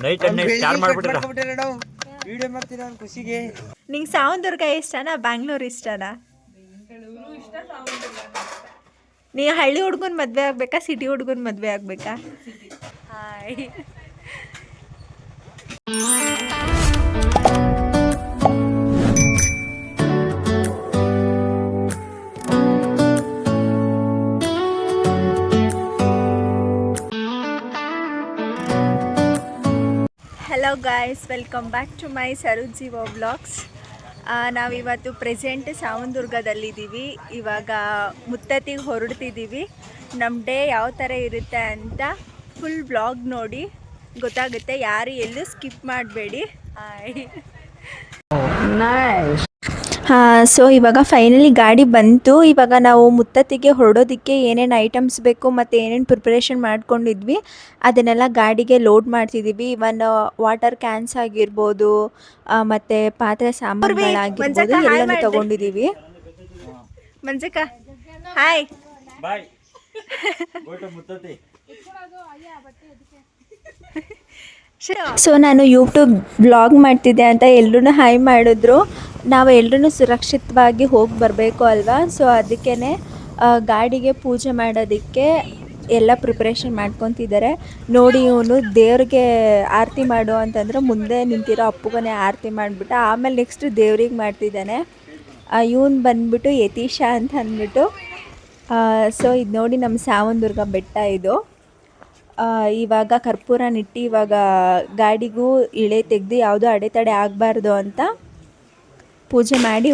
Night start ಮಾಡ್ಬಿಟ್ರೆ ನಾವು video ಮಾಡ್ತೀವಿ ನಾನು ಖುಷಿಗೆ. ನಿಂಗೆ ಸಾವಂದುರ್ಗ ಇಷ್ಟನಾ ಬ್ಯಾಂಗ್ಳೂರ್ ಇಷ್ಟನಾ? ನೀ ಹಳ್ಳಿ ಹುಡ್ಗನ್ ಮದುವೆ ಆಗ್ಬೇಕಾ ಸಿಟಿ ಹುಡ್ಗನ್ ಮದುವೆ ಆಗ್ಬೇಕಾ? Hi. Hello guys, welcome back to my ಸರುಜಿವೋ ವ್ಲಾಗ್ಸ್. ನಾವಿವತ್ತು ಪ್ರೆಸೆಂಟ್ ಸಾವಂದುರ್ಗದಲ್ಲಿದ್ದೀವಿ. ಇವಾಗ ಮುತ್ತತ್ತಿಗೆ ಹೊರಡ್ತಿದ್ದೀವಿ. ನಮ್ಮ ಡೇ ಯಾವ ಥರ ಇರುತ್ತೆ ಅಂತ ಫುಲ್ ವ್ಲಾಗ್ ನೋಡಿ ಗೊತ್ತಾಗುತ್ತೆ. ಯಾರು ಎಲ್ಲೂ ಸ್ಕಿಪ್ ಮಾಡಬೇಡಿ. ಸೊ ಇವಾಗ ಫೈನಲಿ ಗಾಡಿ ಬಂತು. ಇವಾಗ ನಾವು ಮುತ್ತತ್ತಿಗೆ ಹೊರಡೋದಕ್ಕೆ ಏನೇನು ಐಟಮ್ಸ್ ಬೇಕು ಮತ್ತು ಏನೇನು ಪ್ರಿಪ್ರೇಷನ್ ಮಾಡ್ಕೊಂಡಿದ್ವಿ ಅದನ್ನೆಲ್ಲ ಗಾಡಿಗೆ ಲೋಡ್ ಮಾಡ್ತಿದ್ದೀವಿ. ಇವನ್ ವಾಟರ್ ಕ್ಯಾನ್ಸ್ ಆಗಿರ್ಬೋದು ಮತ್ತು ಪಾತ್ರೆ ಸಾಮಾನುಗಳಾಗಿರ್ಬೋದು ಎಲ್ಲನೂ ತೊಗೊಂಡಿದ್ದೀವಿ. ಮಂಜಕ್ಕ ಹಾಯ್ ಬಾಯ್. ಮುತ್ತತ್ತಿ. ಸೊ ನಾನು ಯೂಟ್ಯೂಬ್ ಬ್ಲಾಗ್ ಮಾಡ್ತಿದ್ದೆ ಅಂತ ಎಲ್ಲರೂ ಹಾಯ್ ಮಾಡಿದ್ರು. ನಾವು ಎಲ್ಲರೂ ಸುರಕ್ಷಿತವಾಗಿ ಹೋಗಿ ಬರಬೇಕು ಅಲ್ವಾ. ಸೊ ಅದಕ್ಕೇ ಗಾಡಿಗೆ ಪೂಜೆ ಮಾಡೋದಕ್ಕೆ ಎಲ್ಲ ಪ್ರಿಪ್ರೇಷನ್ ಮಾಡ್ಕೊತಿದ್ದಾರೆ. ನೋಡಿ, ಇವನು ದೇವ್ರಿಗೆ ಆರತಿ ಮಾಡು ಅಂತಂದ್ರೆ ಮುಂದೆ ನಿಂತಿರೋ ಅಪ್ಪುಗನೇ ಆರತಿ ಮಾಡಿಬಿಟ್ಟು ಆಮೇಲೆ ನೆಕ್ಸ್ಟ್ ದೇವ್ರಿಗೆ ಮಾಡ್ತಿದ್ದಾನೆ. ಇವನು ಬಂದ್ಬಿಟ್ಟು ಯತೀಶ ಅಂತ ಅಂದ್ಬಿಟ್ಟು. ಸೊ ಇದು ನೋಡಿ ನಮ್ಮ ಸಾವಂದುರ್ಗ ಬೆಟ್ಟ ಇದು. ಇವಾಗ ಕರ್ಪೂರ ನಿಟ್ಟು ಇವಾಗ ಗಾಡಿಗೂ ಇಳೆ ತೆಗೆದು ಯಾವುದೋ ಅಡೆತಡೆ ಆಗಬಾರ್ದು ಅಂತ ಪೂಜೆ ಮಾಡಿ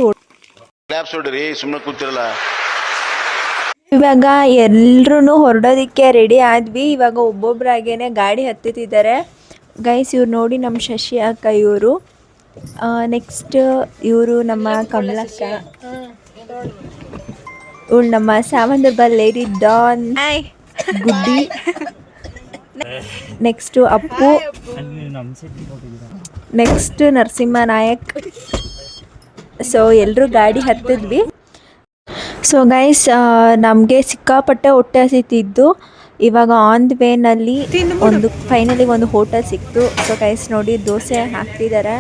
ಇವಾಗ ಎಲ್ಲರೂ ಹೊರಡೋದಕ್ಕೆ ರೆಡಿ ಆದ್ವಿ. ಇವಾಗ ಒಬ್ಬೊಬ್ಬರಾಗೇನೆ ಗಾಡಿ ಹತ್ತಿದ್ದಾರೆ ಗೈಸ್. ಇವ್ರು ನೋಡಿ ನಮ್ಮ ಶಶಿ ಅಕ್ಕ, ಇವರು ನೆಕ್ಸ್ಟ್ ಇವರು ನಮ್ಮ ಕಮಲಕ್ಕ, ಇವಳು ನಮ್ಮ Savandurga lady don Guddi, next Appu, next Narasimha Nayak. So ಎಲ್ಲರೂ ಗಾಡಿ ಹತ್ತಿದ್ವಿ. ಸೊ ಗೈಸ್, ನಮಗೆ ಸಿಕ್ಕಾಪಟ್ಟೆ ಹೊಟ್ಟೆ ಹಸಿತಿದ್ದು. ಇವಾಗ ಆನ್ ದ ವೇನಲ್ಲಿ ಫೈನಲಿ ಒಂದು ಹೋಟೆಲ್ ಸಿಕ್ತು. ಸೊ ಗೈಸ್ ನೋಡಿ, ದೋಸೆ ಹಾಕ್ತಿದ್ದಾರೆ,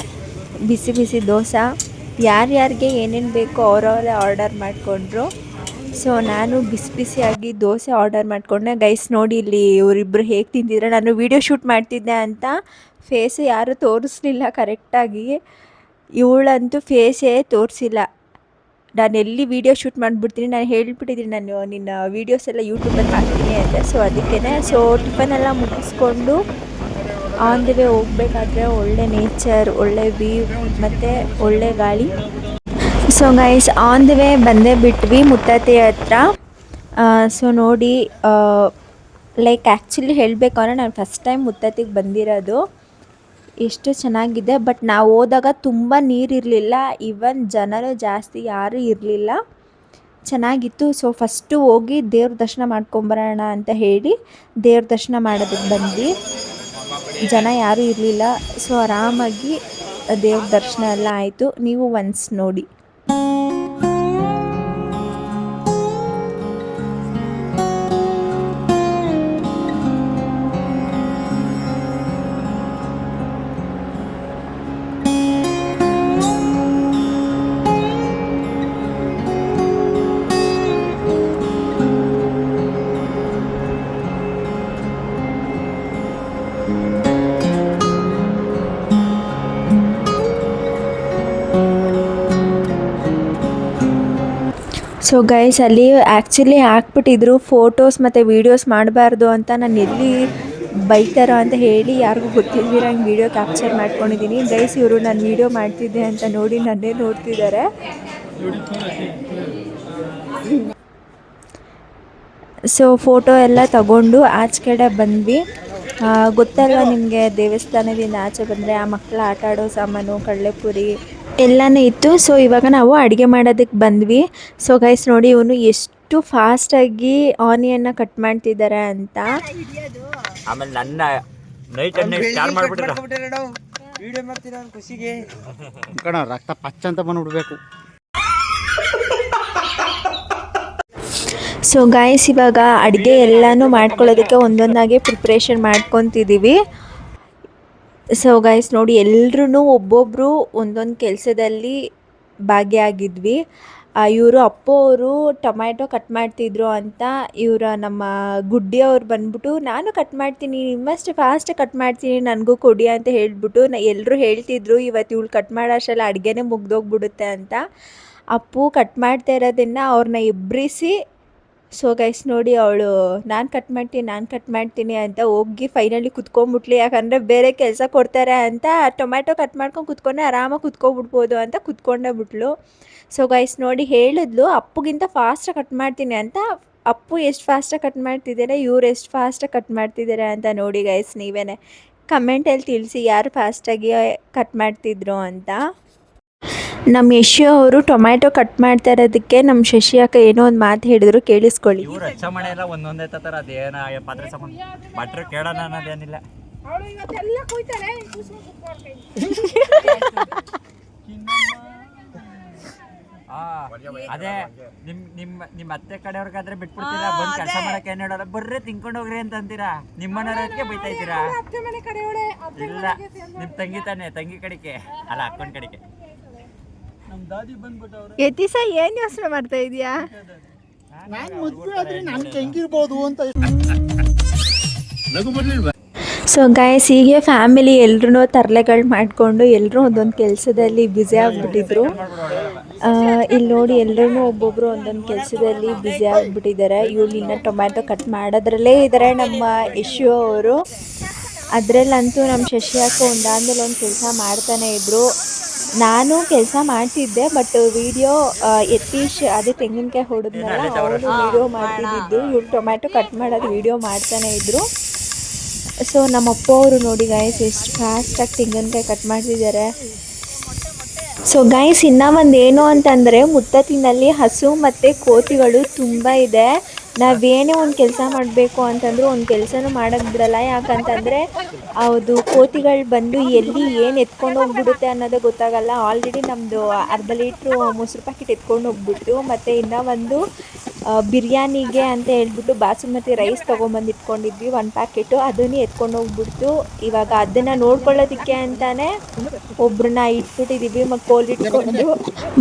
ಬಿಸಿ ಬಿಸಿ ದೋಸೆ. ಯಾರ್ಯಾರಿಗೆ ಏನೇನು ಬೇಕೋ ಅವರವರೇ ಆರ್ಡರ್ ಮಾಡಿಕೊಂಡ್ರು. ಸೊ ನಾನು ಬಿಸಿ ಬಿಸಿಯಾಗಿ ದೋಸೆ ಆರ್ಡರ್ ಮಾಡಿಕೊಂಡೆ. ಗೈಸ್ ನೋಡಿ ಇಲ್ಲಿ ಇವರಿಬ್ಬರು ಹೇಗೆ ತಿಂತಿದ್ರೆ. ನಾನು ವೀಡಿಯೋ ಶೂಟ್ ಮಾಡ್ತಿದ್ದೆ ಅಂತ ಫೇಸ್ ಯಾರೂ ತೋರಿಸ್ಲಿಲ್ಲ ಕರೆಕ್ಟಾಗಿ. ಇವಳಂತೂ ಫೇಸೇ ತೋರಿಸಿಲ್ಲ. ನಾನು ಎಲ್ಲಿ ವೀಡಿಯೋ ಶೂಟ್ ಮಾಡಿಬಿಡ್ತೀನಿ, ನಾನು ಹೇಳ್ಬಿಟ್ಟಿದ್ದೀನಿ ನಾನು ನಿನ್ನ ವೀಡಿಯೋಸ್ ಎಲ್ಲ ಯೂಟ್ಯೂಬಲ್ಲಿ ಹಾಕ್ತೀನಿ ಅಂತ. ಸೊ ಅದಕ್ಕೇ ಸೊ ಟಿಫನೆಲ್ಲ ಮುಗಿಸ್ಕೊಂಡು ಆನ್ ದ ವೇ ಹೋಗ್ಬೇಕಾದ್ರೆ ಒಳ್ಳೆ ನೇಚರ್, ಒಳ್ಳೆ ವ್ಯೂ ಮತ್ತು ಒಳ್ಳೆ ಗಾಳಿ. So guys on the way ಬಂದೇ ಬಿಟ್ವಿ ಮುತ್ತತ್ತಿ ಹತ್ರ. ಸೊ ನೋಡಿ, ಲೈಕ್ ಆ್ಯಕ್ಚುಲಿ ಹೇಳಬೇಕು ಅಂದರೆ ನಾನು ಫಸ್ಟ್ ಟೈಮ್ ಮುತ್ತತ್ತಿಗೆ ಬಂದಿರೋದು. ಎಷ್ಟು ಚೆನ್ನಾಗಿದೆ. ಬಟ್ ನಾವು ಹೋದಾಗ ತುಂಬ ನೀರಿರಲಿಲ್ಲ, ಈವನ್ ಜನರು ಜಾಸ್ತಿ ಯಾರೂ ಇರಲಿಲ್ಲ, ಚೆನ್ನಾಗಿತ್ತು. ಸೊ ಫಸ್ಟು ಹೋಗಿ ದೇವ್ರ ದರ್ಶನ ಮಾಡ್ಕೊಂಬರೋಣ ಅಂತ ಹೇಳಿ ದೇವ್ರ ದರ್ಶನ ಮಾಡೋದಕ್ಕೆ ಬಂದ್ವಿ. ಜನ ಯಾರೂ ಇರಲಿಲ್ಲ. ಸೊ ಆರಾಮಾಗಿ ದೇವ್ರ ದರ್ಶನ ಎಲ್ಲ ಆಯಿತು. ನೀವು ಒನ್ಸ್ ನೋಡಿ. ಸೊ ಗೈಸ್ ಅಲ್ಲಿ ಆ್ಯಕ್ಚುಲಿ ಹಾಕ್ಬಿಟ್ಟಿದ್ರು ಫೋಟೋಸ್ ಮತ್ತು ವೀಡಿಯೋಸ್ ಮಾಡಬಾರ್ದು ಅಂತ. ನಾನು ಎಲ್ಲಿ ಬೈತಾರೋ ಅಂತ ಹೇಳಿ ಯಾರಿಗೂ ಗೊತ್ತಿಲ್ದಿರಂಗೆ ವೀಡಿಯೋ ಕ್ಯಾಪ್ಚರ್ ಮಾಡ್ಕೊಂಡಿದ್ದೀನಿ. ಗೈಸ್ ಇವರು ನಾನು ವೀಡಿಯೋ ಮಾಡ್ತಿದ್ದೆ ಅಂತ ನೋಡಿ ನನ್ನೇ ನೋಡ್ತಿದ್ದಾರೆ. ಸೊ ಫೋಟೋ ಎಲ್ಲ ತಗೊಂಡು ಆಚೆ ಕಡೆ ಬಂದ್ವಿ. ಗೊತ್ತಲ್ವ ನಿಮಗೆ, ದೇವಸ್ಥಾನದಿಂದ ಆಚೆ ಬಂದರೆ ಆ ಮಕ್ಕಳ ಆಟ ಆಡೋ ಸಾಮಾನು, ಕಡಲೆಪುರಿ ಎಲ್ಲನೂ ಇತ್ತು. ಸೊ ಇವಾಗ ನಾವು ಅಡುಗೆ ಮಾಡೋದಕ್ಕೆ ಬಂದ್ವಿ. ಸೊ ಗೈಸ್ ನೋಡಿ, ಇವನು ಎಷ್ಟು ಫಾಸ್ಟಾಗಿ ಆನಿಯನ್ನ ಕಟ್ ಮಾಡ್ತಿದ್ದಾರೆ ಅಂತ. ಆಮೇಲೆ ನನ್ನ ನೈಟ್ ಸ್ಟಾರ್ಟ್ ಮಾಡ್ಬಿಟ್ರೆ ನಾವು ವಿಡಿಯೋ ಮಾಡ್ತೀವಿ ನಾನು ಖುಷಿಗೆ. ರಕ್ತ ಪಚ್ಚ ಅಂತ ಬಂದ್ಬಿಡ್ಬೇಕು. ಸೊ ಗಾಯ್ಸ್ ಇವಾಗ ಅಡುಗೆ ಎಲ್ಲನೂ ಮಾಡ್ಕೊಳ್ಳೋದಕ್ಕೆ ಒಂದೊಂದಾಗಿ ಪ್ರಿಪ್ರೇಷನ್ ಮಾಡ್ಕೊತಿದ್ದೀವಿ. ಸೊ ಗೈಸ್ ನೋಡಿ ಎಲ್ರೂ ಒಬ್ಬೊಬ್ಬರು ಒಂದೊಂದು ಕೆಲಸದಲ್ಲಿ ಭಾಗಿಯಾಗಿದ್ವಿ. ಇವರು ಅಪ್ಪು ಅವರು ಟೊಮ್ಯಾಟೊ ಕಟ್ ಮಾಡ್ತಿದ್ರು ಅಂತ ನಮ್ಮ ಗುಡ್ಡಿಯವ್ರು ಬಂದ್ಬಿಟ್ಟು ನಾನು ಕಟ್ ಮಾಡ್ತೀನಿ, ನಿಮ್ಮಷ್ಟು ಫಾಸ್ಟ್ ಕಟ್ ಮಾಡ್ತೀನಿ, ನನಗೂ ಕೊಡಿ ಅಂತ ಹೇಳ್ಬಿಟ್ಟು ಎಲ್ಲರೂ ಹೇಳ್ತಿದ್ರು ಇವತ್ತು ಇವಳು ಕಟ್ ಮಾಡೋ ಅಷ್ಟರಲ್ಲಿ ಅಡುಗೆನೇ ಮುಗ್ದೋಗ್ಬಿಡುತ್ತೆ ಅಂತ. ಅಪ್ಪು ಕಟ್ ಮಾಡ್ತಾ ಇರೋದನ್ನು ಅವ್ರನ್ನ ಎಬ್ರಿಸಿ, ಸೊ ಗೈಸ್ ನೋಡಿ ಅವಳು ನಾನು ಕಟ್ ಮಾಡ್ತೀನಿ ಅಂತ ಹೋಗಿ ಫೈನಲಿ ಕುತ್ಕೊಂಡ್ಬಿಟ್ಲಿ. ಯಾಕಂದರೆ ಬೇರೆ ಕೆಲಸ ಕೊಡ್ತಾರೆ ಅಂತ ಟೊಮ್ಯಾಟೊ ಕಟ್ ಮಾಡ್ಕೊಂಡು ಕುತ್ಕೊಂಡೆ ಆರಾಮಾಗಿ ಕುತ್ಕೊಬಿಡ್ಬೋದು ಅಂತ ಕುತ್ಕೊಂಡೇ ಬಿಟ್ಲು. ಸೊ ಗೈಸ್ ನೋಡಿ ಹೇಳಿದ್ಲು ಅಪ್ಪುಗಿಂತ ಫಾಸ್ಟಾಗಿ ಕಟ್ ಮಾಡ್ತೀನಿ ಅಂತ. ಅಪ್ಪು ಎಷ್ಟು ಫಾಸ್ಟಾಗಿ ಕಟ್ ಮಾಡ್ತಿದ್ದಾರೆ, ಇವ್ರು ಎಷ್ಟು ಫಾಸ್ಟಾಗಿ ಕಟ್ ಮಾಡ್ತಿದ್ದಾರೆ ಅಂತ ನೋಡಿ ಗೈಸ್ ನೀವೇ ಕಮೆಂಟಲ್ಲಿ ತಿಳಿಸಿ ಯಾರು ಫಾಸ್ಟಾಗಿ ಕಟ್ ಮಾಡ್ತಿದ್ರು ಅಂತ. ನಮ್ಮ ಯಶು ಅವರು ಟೊಮ್ಯಾಟೊ ಕಟ್ ಮಾಡ್ತಾ ಇರೋದಕ್ಕೆ ನಮ್ಮ ಶಶಿ ಅಕ್ಕ ಏನೋ ಒಂದು ಮಾತು ಹೇಳಿದ್ರು, ಕೇಳಿಸ್ಕೊಳ್ಳಿ. ಇವ್ರು ಹಚ್ಚ ಮನೆ ಎಲ್ಲ ಒಂದೊಂದೇ ತರ ಅದೇನ ಪಾತ್ರೆ ಸಾಮಾನು ಭಟ್ರು ಕೇಳೋಣ ಅನ್ನೋದೇನಿಲ್ಲ. ಅದೇ ನಿಮ್ಮ ಅತ್ತೆ ಕಡೆಯವ್ರಿಗಾದ್ರೆ ಬಿಟ್ಬಿಡ್ತೀರಾ, ಬಂದು ಕೆಲಸ ಮಾಡಕ್ಕೆ ಏನ್ ಹೇಳೋಲ್ಲ, ಬರ್ರೆ ತಿನ್ಕೊಂಡು ಹೋಗ್ರಿ ಅಂತ ಅಂತೀರಾ. ನಿಮ್ಮನೆಯವ್ರಿಗೆ ಬೈತಾ ಇದ್ದೀರಾ? ಇಲ್ಲ, ನಿಮ್ ತಂಗಿ ತಾನೆ, ತಂಗಿ ಕಡೆಗೆ ಅಲ್ಲ ಅಕ್ಕನ ಕಡೆಗೆ. ಯತೀಶ ಏನ್ ಯೋಚನೆ ಮಾಡ್ತಾ ಇದೀಯಾ? ಸೊ ಗೈಸ್ ಹೀಗೆ ಫ್ಯಾಮಿಲಿ ಎಲ್ರೂ ತರಲೆಗಳು ಮಾಡಿಕೊಂಡು ಎಲ್ಲರೂ ಒಂದೊಂದು ಕೆಲಸದಲ್ಲಿ ಬ್ಯುಸಿ ಆಗಿಬಿಟ್ಟಿದ್ರು. ಇಲ್ಲಿ ನೋಡಿ ಎಲ್ಲರೂ ಒಬ್ಬೊಬ್ಬರು ಒಂದೊಂದು ಕೆಲಸದಲ್ಲಿ ಬ್ಯುಸಿ ಆಗಿಬಿಟ್ಟಿದ್ದಾರೆ. ಇವಳು ಇನ್ನು ಟೊಮ್ಯಾಟೊ ಕಟ್ ಮಾಡೋದ್ರಲ್ಲೇ ಇದ್ದಾರೆ ನಮ್ಮ ಯಶು ಅವರು. ಅದರಲ್ಲಂತೂ ನಮ್ಮ ಶಶಿ ಅಕ್ಕ ಒಂದಾದ್ಮೇಲೆ ಒಂದು ಕೆಲಸ ಮಾಡ್ತಾನೆ ಇದ್ರು. ನಾನು ಕೆಲಸ ಮಾಡ್ತಿದ್ದೆ, ಬಟ್ ವಿಡಿಯೋ ಯತೀಶ್ ಅದೇ ತೆಂಗಿನಕಾಯಿ ಹೊಡೆದ್ಮೇಲೆ ಅವನು ವಿಡಿಯೋ ಮಾಡ್ತಿದ್ದು, ಇವ್ರು ಟೊಮ್ಯಾಟೊ ಕಟ್ ಮಾಡೋದು ವಿಡಿಯೋ ಮಾಡ್ತಾನೆ ಇದ್ರು. ಸೊ ನಮ್ಮ ಅಪ್ಪ ಅವರು ನೋಡಿ ಗೈಸ್ ಎಷ್ಟು ಫಾಸ್ಟಾಗಿ ತೆಂಗಿನಕಾಯಿ ಕಟ್ ಮಾಡ್ತಿದ್ದಾರೆ. ಸೊ ಗೈಸ್ ಇನ್ನೂ ಒಂದು ಏನು ಅಂತಂದರೆ ಮುತ್ತತ್ತಿನಲ್ಲಿ ಹಸು ಮತ್ತು ಕೋತಿಗಳು ತುಂಬ ಇದೆ. ನಾವೇನೇ ಒಂದು ಕೆಲಸ ಮಾಡಬೇಕು ಅಂತಂದರೂ ಒಂದು ಕೆಲಸನೂ ಮಾಡೋಕ್ಕೆ ಬಿಡಲ್ಲ. ಯಾಕಂತಂದರೆ ಅದು ಕೋತಿಗಳು ಬಂದು ಎಲ್ಲಿ ಏನು ಎತ್ಕೊಂಡು ಹೋಗ್ಬಿಡುತ್ತೆ ಅನ್ನೋದೇ ಗೊತ್ತಾಗಲ್ಲ. ಆಲ್ರೆಡಿ ನಮ್ಮದು ಅರ್ಧ ಲೀಟ್ರು ಮೊಸರು ಪ್ಯಾಕೆಟ್ ಎತ್ಕೊಂಡು ಹೋಗ್ಬಿಟ್ಟು, ಮತ್ತು ಇನ್ನೂ ಒಂದು ಬಿರಿಯಾನಿಗೆ ಅಂತ ಹೇಳ್ಬಿಟ್ಟು ಬಾಸುಮತಿ ರೈಸ್ ತೊಗೊಂಬಂದು ಇಟ್ಕೊಂಡಿದ್ವಿ 1 ಪ್ಯಾಕೆಟು, ಅದನ್ನೇ ಎತ್ಕೊಂಡು ಹೋಗ್ಬಿಡ್ತು. ಇವಾಗ ಅದನ್ನು ನೋಡ್ಕೊಳ್ಳೋದಕ್ಕೆ ಅಂತಲೇ ಒಬ್ರನ್ನ ಇಟ್ಬಿಟ್ಟಿದ್ದೀವಿ ಕೋಲಿಟ್ಕೊಂಡು.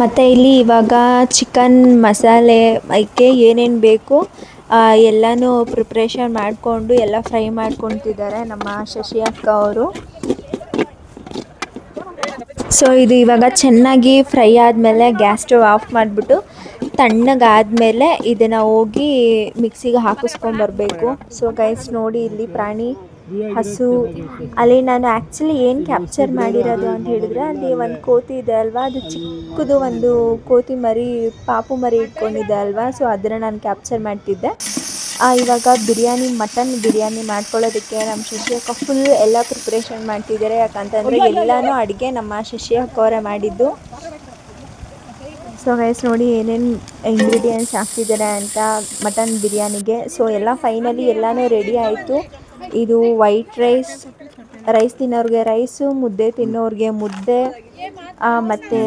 ಮತ್ತು ಇಲ್ಲಿ ಇವಾಗ ಚಿಕನ್ ಮಸಾಲೆ ಅದಕ್ಕೆ ಏನೇನು ಬೇಕು ಎಲ್ಲನೂ ಪ್ರಿಪ್ರೇಷನ್ ಮಾಡಿಕೊಂಡು ಎಲ್ಲ ಫ್ರೈ ಮಾಡ್ಕೊತಿದ್ದಾರೆ ನಮ್ಮ ಶಶಿ ಅಕ್ಕ ಅವರು. ಸೊ ಇದು ಇವಾಗ ಚೆನ್ನಾಗಿ ಫ್ರೈ ಆದಮೇಲೆ ಗ್ಯಾಸ್ ಸ್ಟವ್ ಆಫ್ ಮಾಡಿಬಿಟ್ಟು ತಣ್ಣಗಾದಮೇಲೆ ಇದನ್ನು ಹೋಗಿ ಮಿಕ್ಸಿಗೆ ಹಾಕಿಸ್ಕೊಂಬರ್ಬೇಕು. ಸೊ ಗೈಸ್ ನೋಡಿ ಇಲ್ಲಿ ಪ್ರಾಣಿ ಹಸು, ಅಲ್ಲಿ ನಾನು ಆ್ಯಕ್ಚುಲಿ ಏನು ಕ್ಯಾಪ್ಚರ್ ಮಾಡಿರೋದು ಅಂತ ಹೇಳಿದರೆ, ಅಲ್ಲಿ ಒಂದು ಕೋತಿ ಇದೆ ಅಲ್ವಾ, ಅದು ಚಿಕ್ಕದು ಒಂದು ಕೋತಿ ಮರಿ ಪಾಪು ಮರಿ ಇಟ್ಕೊಂಡಿದೆ ಅಲ್ವಾ, ಸೊ ಅದನ್ನು ನಾನು ಕ್ಯಾಪ್ಚರ್ ಮಾಡ್ತಿದ್ದೆ. ಇವಾಗ ಮಟನ್ ಬಿರಿಯಾನಿ ಮಾಡ್ಕೊಳ್ಳೋದಕ್ಕೆ ನಮ್ಮ ಶಶಿ ಅಕ್ಕ ಫುಲ್ ಎಲ್ಲ ಪ್ರಿಪ್ರೇಷನ್ ಮಾಡ್ತಿದ್ದಾರೆ. ಯಾಕಂತಂದರೆ ಎಲ್ಲನೂ ಅಡುಗೆ ನಮ್ಮ ಶಶಿ ಅಕ್ಕ ಅವರೇ ಮಾಡಿದ್ದು. ಸೊ ಗೈಸ್ ನೋಡಿ ಏನೇನು ಇಂಗ್ರೀಡಿಯೆಂಟ್ಸ್ ಹಾಕ್ತಿದ್ದಾರೆ ಅಂತ ಮಟನ್ ಬಿರಿಯಾನಿಗೆ. ಸೊ ಎಲ್ಲ ಫೈನಲಿ ಎಲ್ಲನೂ ರೆಡಿ ಆಯಿತು. ಇದು ವೈಟ್ ರೈಸ್ ತಿನ್ನೋರಿಗೆ ರೈಸು, ಮುದ್ದೆ ತಿನ್ನೋರಿಗೆ ಮುದ್ದೆ, ಮತ್ತು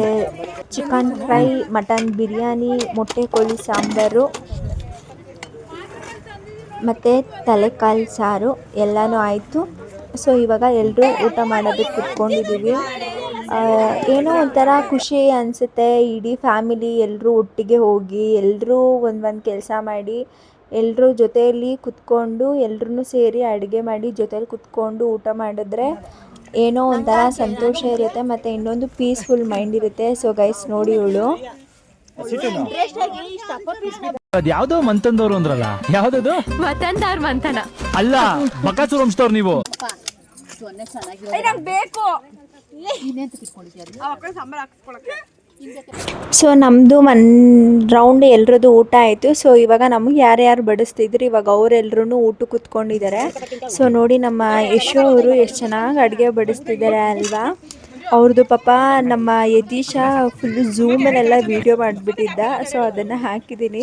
ಚಿಕನ್ ಫ್ರೈ, ಮಟನ್ ಬಿರಿಯಾನಿ, ಮೊಟ್ಟೆ ಕೋಳಿ ಸಾಂಬಾರು ಮತ್ತು ತಲೆಕಾಲು ಸಾರು ಎಲ್ಲನೂ ಆಯಿತು. ಸೊ ಇವಾಗ ಎಲ್ಲರೂ ಊಟ ಮಾಡೋದಕ್ಕೆ ಕುತ್ಕೊಂಡಿದ್ದೀವಿ. ಏನೋ ಒಂಥರ ಖುಷಿ ಅನಿಸುತ್ತೆ, ಇಡೀ ಫ್ಯಾಮಿಲಿ ಎಲ್ಲರೂ ಒಟ್ಟಿಗೆ ಹೋಗಿ ಎಲ್ಲರೂ ಒಂದು ಕೆಲಸ ಮಾಡಿ ಎಲ್ಲರೂ ಜೊತೆಯಲ್ಲಿ ಕುತ್ಕೊಂಡು ಎಲ್ಲರೂ ಸೇರಿ ಅಡುಗೆ ಮಾಡಿ ಜೊತೆಲಿ ಕುತ್ಕೊಂಡು ಊಟ ಮಾಡಿದ್ರೆ ಏನೋ ಒಂಥರ ಸಂತೋಷ ಇರುತ್ತೆ, ಮತ್ತು ಇನ್ನೊಂದು ಪೀಸ್ಫುಲ್ ಮೈಂಡ್ ಇರುತ್ತೆ. ಸೊ ಗೈಸ್ ನೋಡಿ ಇವಳು ಯಾವ್ದೋ ಮಂತಂದವ್ರು ಅಂದ್ರಲ್ಲ, ಯಾವ್ದದು ಮತಂದಾರ್ ಮಂತನ ಅಲ್ಲ, ಬಕಾಸುರ ವಂಶದವ್ರು ನೀವು. ಸೊ ನಮ್ಮದು ರೌಂಡ್ ಎಲ್ರದ್ದು ಊಟ ಆಯಿತು. ಸೊ ಇವಾಗ ನಮಗೆ ಯಾರ್ಯಾರು ಬಡಿಸ್ತಿದ್ರು ಇವಾಗ ಅವರೆಲ್ಲರೂ ಊಟ ಕೂತ್ಕೊಂಡಿದ್ದಾರೆ. ಸೊ ನೋಡಿ ನಮ್ಮ ಯಶು ಅವರು ಎಷ್ಟು ಚೆನ್ನಾಗಿ ಅಡುಗೆ ಬಡಿಸ್ತಿದ್ದಾರೆ ಅಲ್ವಾ. ಅವ್ರದ್ದು ಪಾಪ ನಮ್ಮ ಯತೀಶ ಫುಲ್ ಝೂಮಲ್ಲೆಲ್ಲ ವೀಡಿಯೋ ಮಾಡಿಬಿಟ್ಟಿದ್ದ, ಸೊ ಅದನ್ನು ಹಾಕಿದ್ದೀನಿ.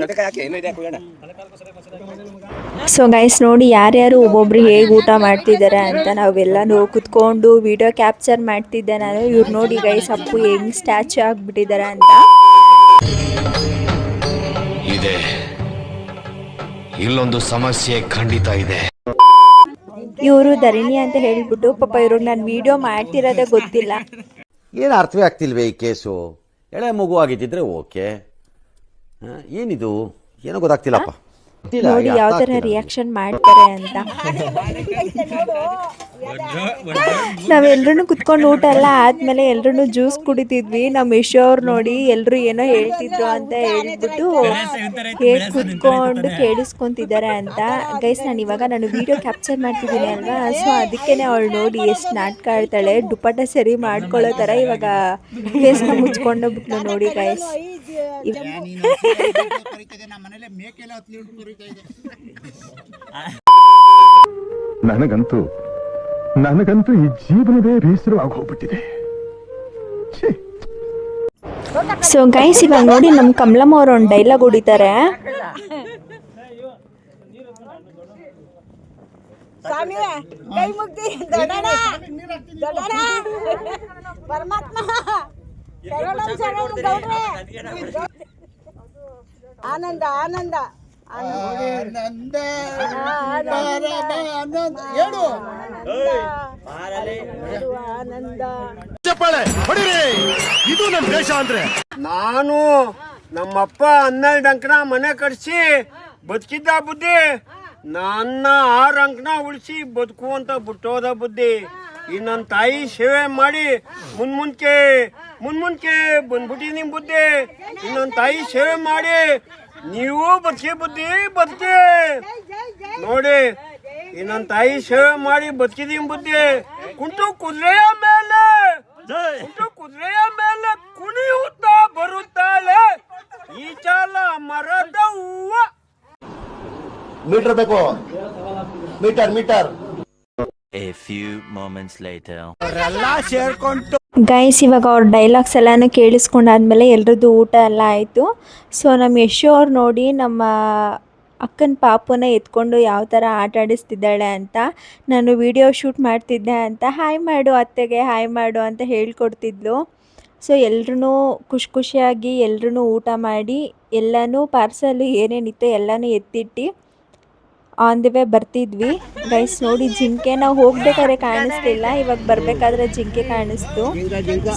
ಸೊ ಗೈಸ್ ನೋಡಿ ಯಾರ್ಯಾರು ಒಬ್ಬೊಬ್ರು ಹೇಗೆ ಊಟ ಮಾಡ್ತಿದ್ದಾರೆ ಅಂತ ನಾವೆಲ್ಲ ಕುತ್ಕೊಂಡು ವೀಡಿಯೋ ಕ್ಯಾಪ್ಚರ್ ಮಾಡ್ತಿದ್ದೆ ನಾನು. ಇವ್ರು ನೋಡಿ ಗೈಸ್ ಅಪ್ಪು ಹೆಂಗೆ ಸ್ಟ್ಯಾಚ್ಯೂ ಆಗಿಬಿಟ್ಟಿದ್ದಾರೆ ಅಂತ. ಇದೆ, ಇಲ್ಲೊಂದು ಸಮಸ್ಯೆ ಖಂಡಿತ ಇದೆ. ಇವರು ಧರಣಿ ಅಂತ ಹೇಳ್ಬಿಟ್ಟು ಪಾಪ ಇವ್ರಿಗೆ ನಾನು ವಿಡಿಯೋ ಮಾಡ್ತಿರೋದೇ ಗೊತ್ತಿಲ್ಲ. ಏನು ಅರ್ಥವೇ ಆಗ್ತಿಲ್ವೇ ಈ ಕೇಸು? ಎಳೆ ಮಗು ಆಗಿದ್ದಿದ್ರೆ ಓಕೆ, ಏನಿದು ಏನೋ ಗೊತ್ತಾಗ್ತಿಲ್ಲಪ್ಪ. ನೋಡಿ ಯಾವ ಥರ ರಿಯಾಕ್ಷನ್ ಮಾಡ್ತಾರೆ ಅಂತ. ನಾವೆಲ್ಲರೂ ಕುತ್ಕೊಂಡು ಊಟ ಎಲ್ಲ ಆದ್ಮೇಲೆ ಎಲ್ಲರೂ ಜ್ಯೂಸ್ ಕುಡಿತಿದ್ವಿ. ನಮ್ಮ ಯಶು ಅವ್ರು ನೋಡಿ ಎಲ್ಲರೂ ಏನೋ ಹೇಳ್ತಿದ್ರು ಅಂತ ಹೇಳ್ಬಿಟ್ಟು ಹೇಗೆ ಕುತ್ಕೊಂಡು ಕೇಳಿಸ್ಕೊಂತಿದ್ದಾರೆ ಅಂತ. ಗೈಸ್ ನಾನು ವಿಡಿಯೋ ಕ್ಯಾಪ್ಚರ್ ಮಾಡ್ತಿದ್ದೀನಿ ಅಲ್ವಾ, ಸೊ ಅದಕ್ಕೇನೆ ಅವಳು ನೋಡಿ ಎಷ್ಟು ನಾಟಕ ಆಡ್ತಾಳೆ, ದುಪ್ಪಟ್ಟ ಸರಿ ಮಾಡ್ಕೊಳ್ಳೋ ಥರ ಇವಾಗ ಫೇಸ್ನ ಮುಚ್ಕೊಂಡೋಗ್ಬಿಟ್ಲು ನೋಡಿ ಗೈಸ್. ನನಗಂತೂ ಈ ಜೀವನವೇ ಬೇಸರವಾಗಿ ಹೋಗ್ಬಿಟ್ಟಿದೆ. ಸೊ ಗೈಸ್ ಇವಾಗ ನೋಡಿ ನಮ್ಮ ಕಮಲಮ್ಮ ಅವರು ಒಂದು ಡೈಲಾಗ್ ಹೊಡಿತಾರೆ. ಆನಂದ ಆನಂದ ಇದು ನಮ್ಮ ದೇಶ ಅಂದ್ರೆ. ನಾನು ನಮ್ಮಪ್ಪ 12 ಅಂಕನ ಮನೆ ಕಟ್ಸಿ ಬದುಕಿದ್ದ ಬುದ್ಧಿ, ನನ್ನ 6 ಅಂಕನ ಉಳಿಸಿ ಬದುಕುವಂತ ಬಿಟ್ಟೋದ ಬುದ್ಧಿ. ಈ ನನ್ನ ತಾಯಿ ಸೇವೆ ಮಾಡಿ ಮುನ್ಮುಂದ್ಕೆ ಬಂದ್ಬಿಟ್ಟಿನಿ ಬುದ್ಧಿ. ಈ ನನ್ನ ತಾಯಿ ಸೇವೆ ಮಾಡಿ ನೀವು ಬದುಕಿ ಬುದ್ಧಿ ಬದುಕಿ ನೋಡಿ. ಈ ನನ್ನ ತಾಯಿ ಸೇವೆ ಮಾಡಿ ಬದುಕಿದೀನಿ ಬುದ್ಧಿ. ಕುದುರೆಯ ಮೇಲೆ ಕುಣಿಯುತ್ತಾ ಬರುತ್ತಾಳೆ ಈ ಚಾಲ ಮರದ ಹೂವ. ಮೀಟರ್ ಬೇಕು, metre. A few moments later. Guys ಇವಾಗ ಅವ್ರ ಡೈಲಾಗ್ಸ್ ಎಲ್ಲನೂ ಕೇಳಿಸ್ಕೊಂಡಾದ್ಮೇಲೆ ಎಲ್ರದ್ದು ಊಟ ಎಲ್ಲ ಆಯಿತು. ಸೊ ನಮ್ಮ ಯಶು ಅವ್ರು ನೋಡಿ ನಮ್ಮ ಅಕ್ಕನ ಪಾಪುನ ಎತ್ಕೊಂಡು ಯಾವ ಥರ ಆಟ ಆಡಿಸ್ತಿದ್ದಾಳೆ ಅಂತ, ನಾನು ವಿಡಿಯೋ ಶೂಟ್ ಮಾಡ್ತಿದ್ದೆ ಅಂತ ಹಾಯ್ ಮಾಡು ಅತ್ತೆಗೆ ಹಾಯ್ ಮಾಡು ಅಂತ ಹೇಳ್ಕೊಡ್ತಿದ್ಲು. ಸೊ ಎಲ್ರೂ ಖುಷಿಯಾಗಿ ಎಲ್ರೂ ಊಟ ಮಾಡಿ ಎಲ್ಲನೂ ಪಾರ್ಸಲ್ ಏನೇನಿತ್ತು ಎಲ್ಲನೂ ಎತ್ತಿಟ್ಟು ಆನ್ ದಿ ವೇ ಬರ್ತಿದ್ವಿ. ಗೈಸ್ ನೋಡಿ ಜಿಂಕೆ ನಾವು ಹೋಗ್ಬೇಕಾದ್ರೆ ಕಾಣಿಸ್ತಿಲ್ಲ, ಇವಾಗ ಬರಬೇಕಾದ್ರೆ ಜಿಂಕೆ ಕಾಣಿಸ್ತು.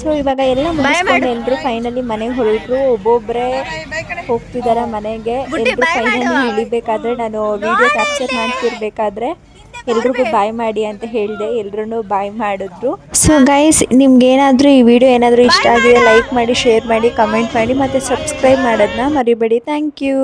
ಸೊ ಇವಾಗ ಎಲ್ಲ ಮುಗಿಸ್ಕೊಂಡು ಎಲ್ಲರೂ ಫೈನಲಿ ಮನೆಗೆ ಹೊರಟರು. ಒಬ್ಬೊಬ್ಬರೇ ಹೋಗ್ತಿದ್ದಾರೆ ಮನೆಗೆ. ಎಲ್ಲರೂ ಫೈನಲಿ ಇಳಿಬೇಕಾದ್ರೆ ನಾನು ವಿಡಿಯೋ ಕ್ಯಾಪ್ಚರ್ ಮಾಡ್ತಿರ್ಬೇಕಾದ್ರೆ ಎಲ್ರಿಗೂ ಬಾಯ್ ಮಾಡಿ ಅಂತ ಹೇಳಿದೆ, ಎಲ್ಲರೂ ಬಾಯ್ ಮಾಡಿದ್ರು. ಸೊ ಗೈಸ್ ನಿಮ್ಗೇನಾದರೂ ಈ ವಿಡಿಯೋ ಏನಾದರೂ ಇಷ್ಟ ಆಗಿದೆ ಲೈಕ್ ಮಾಡಿ, ಶೇರ್ ಮಾಡಿ, ಕಮೆಂಟ್ ಮಾಡಿ ಮತ್ತು ಸಬ್ಸ್ಕ್ರೈಬ್ ಮಾಡೋದನ್ನ ಮರಿಬೇಡಿ. Thank you.